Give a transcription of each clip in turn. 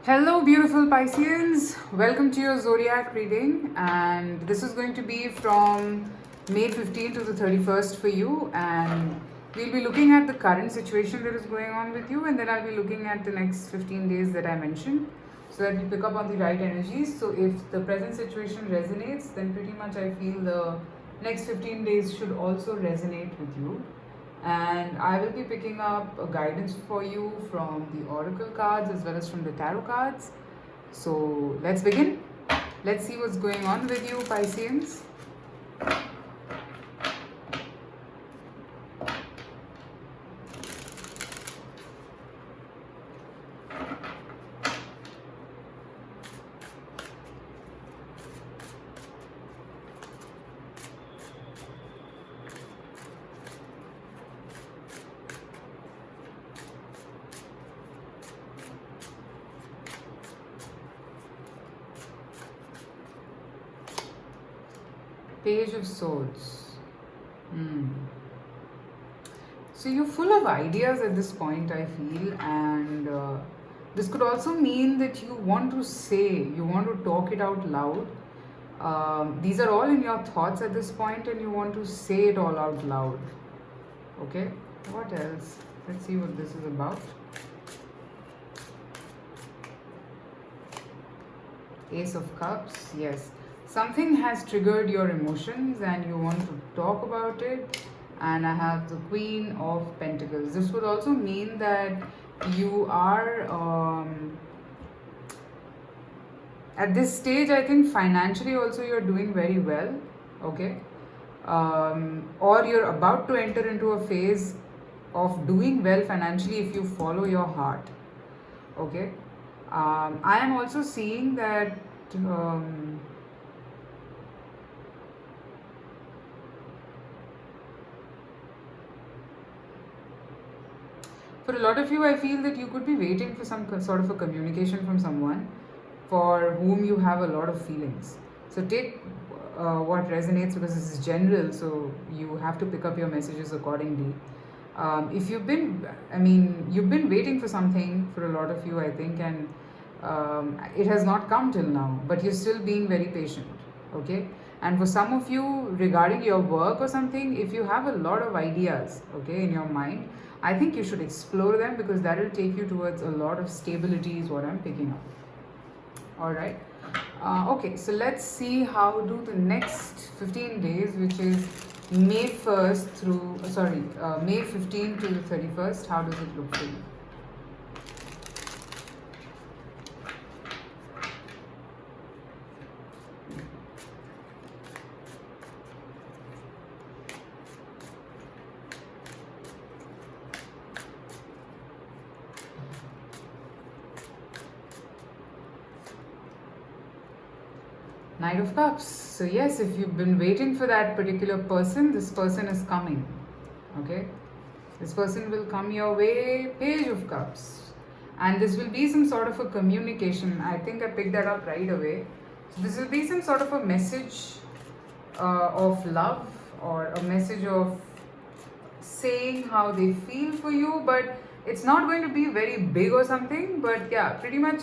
Hello, beautiful Pisceans. Welcome to your zodiac reading, and this is going to be from May 15th to the 31st for you. And we'll be looking at the current situation that is going on with you, and then I'll be looking at the next 15 days that I mentioned so that we pick up on the right energies. So, if the present situation resonates, then pretty much I feel the next 15 days should also resonate with you. And I will be picking up a guidance for you from the oracle cards as well as from the tarot cards. So let's begin. Let's see what's going on with you, Pisceans. Page of Swords. So you're full of ideas at this point, I feel, and this could also mean that you want to say, you want to talk it out loud. These are all in your thoughts at this point, and you want to say it all out loud. Okay, what else? Let's see what this is about. Ace of Cups, yes. Something has triggered your emotions and you want to talk about it. And I have the Queen of Pentacles. This would also mean that you are, at this stage, I think financially also you're doing very well, okay? Or you're about to enter into a phase of doing well financially if you follow your heart, okay? I am also seeing that for a lot of you, I feel that you could be waiting for some sort of a communication from someone for whom you have a lot of feelings. So take what resonates, because this is general, so you have to pick up your messages accordingly. If you've been, you've been waiting for something for a lot of you, I think, and it has not come till now, but you're still being very patient, okay? And for some of you, regarding your work or something, if you have a lot of ideas, okay, in your mind, I think you should explore them, because that will take you towards a lot of stability is what I'm picking up. All right. Okay, so let's see how do the next 15 days, which is May 1st through, May 15th to the 31st, how does it look for you? Knight of Cups. So yes, if you've been waiting for that particular person, this person is coming. Okay? This person will come your way. Page of Cups. And this will be some sort of a communication. I think I picked that up right away. So this will be some sort of a message of love, or a message of saying how they feel for you, but it's not going to be very big or something, but yeah, pretty much.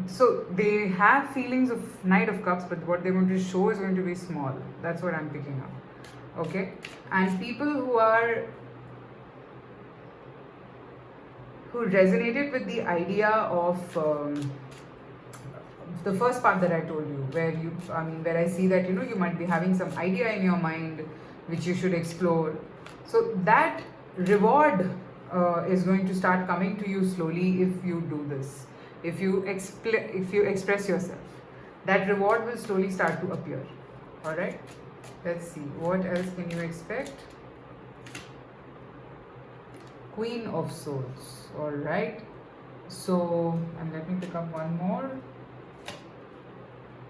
So they have feelings of Knight of Cups, but what they're going to show is going to be small. That's what I'm picking up. Okay? And people who resonated with the idea of the first part that I told you, where I see that you might be having some idea in your mind which you should explore. So that reward is going to start coming to you slowly if you do this. If you express yourself, that reward will slowly start to appear. All right. Let's see what else can you expect. Queen of Swords. All right. So, and let me pick up one more.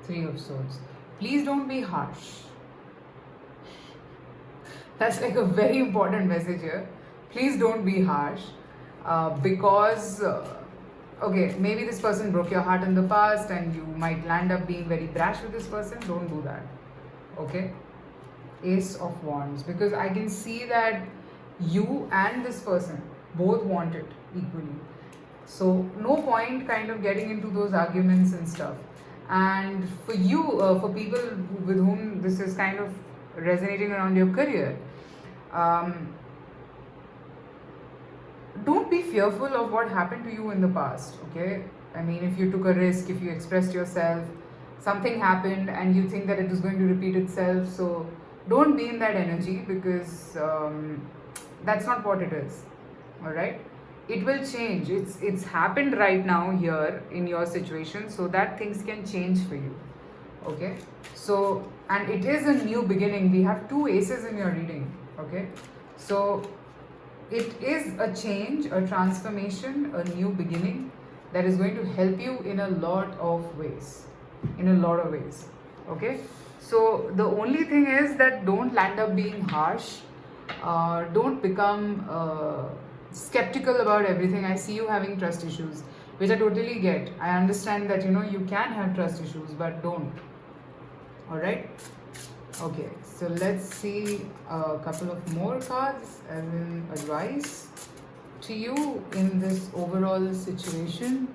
Three of Swords. Please don't be harsh. That's like a very important message here. Please don't be harsh, because okay, maybe this person broke your heart in the past and you might land up being very brash with this person. Don't do that. Okay? Ace of Wands. Because I can see that you and this person both want it equally. So no point kind of getting into those arguments and stuff. And for you, for people with whom this is kind of resonating around your career, um, don't be fearful of what happened to you in the past. Okay, I mean, if you took a risk, if you expressed yourself, something happened and you think that it is going to repeat itself, so don't be in that energy, because that's not what it is. All right, it will change. It's happened right now here in your situation, so that things can change for you. Okay, so, and it is a new beginning. We have two aces in your reading. Okay, so it is a change, a transformation, a new beginning that is going to help you in a lot of ways. In a lot of ways. Okay? So the only thing is that don't land up being harsh. Don't become skeptical about everything. I see you having trust issues, which I totally get. I understand that you can have trust issues, but don't. Alright? Okay, so let's see a couple of more cards as an advice to you in this overall situation.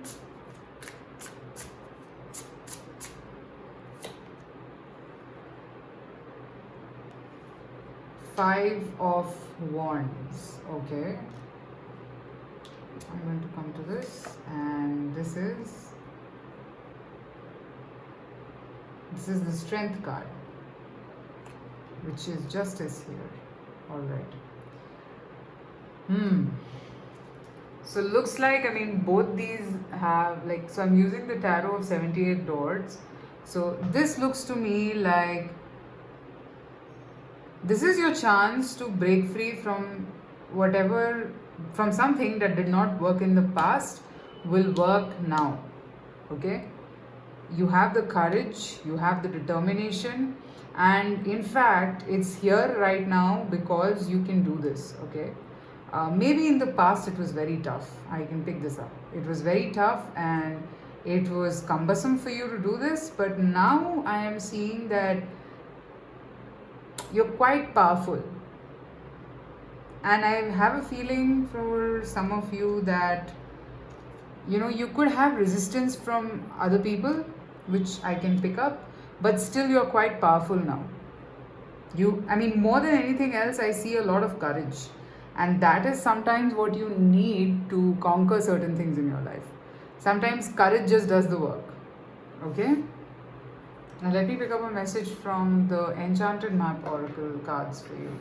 Five of Wands. Okay, I'm going to come to this, and this is the Strength card, which is Justice here. All right. So looks like, I mean, both these have, like, so I'm using the tarot of 78 doors. So this looks to me like this is your chance to break free from whatever, from something that did not work in the past will work now. Okay? You have the courage, you have the determination, and in fact, it's here right now because you can do this. Okay? Maybe in the past it was very tough. I can pick this up. It was very tough and it was cumbersome for you to do this, but now I am seeing that you're quite powerful. And I have a feeling for some of you that you could have resistance from other people, which I can pick up, but still you're quite powerful now. I mean, more than anything else, I see a lot of courage. And that is sometimes what you need to conquer certain things in your life. Sometimes courage just does the work. Okay? Now let me pick up a message from the Enchanted Map Oracle cards for you.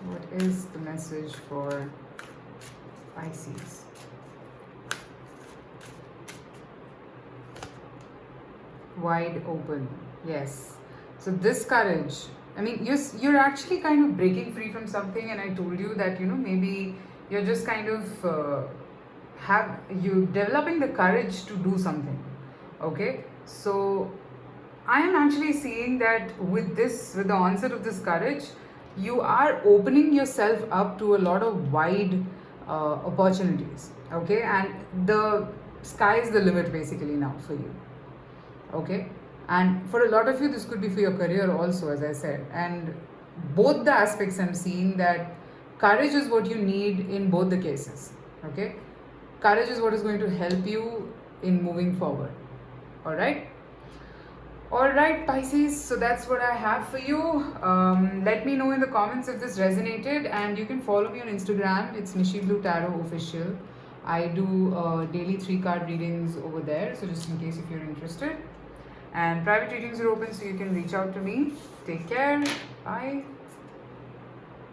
What is the message for Pisces? Wide open. Yes. So this courage, I mean, you're actually kind of breaking free from something, and I told you that maybe you're just kind of developing the courage to do something. Okay, so I am actually seeing that with the onset of this courage, you are opening yourself up to a lot of wide opportunities. Okay, and the sky is the limit basically now for you. Okay, and for a lot of you this could be for your career also, as I said, and both the aspects I'm seeing that courage is what you need in both the cases. Okay, courage is what is going to help you in moving forward. All right, Pisces, so that's what I have for you. Let me know in the comments if this resonated, and you can follow me on Instagram. It's Nishi Blue Tarot Official. I do daily 3-card readings over there, so just in case if you're interested. And private readings are open, so you can reach out to me. Take care. Bye.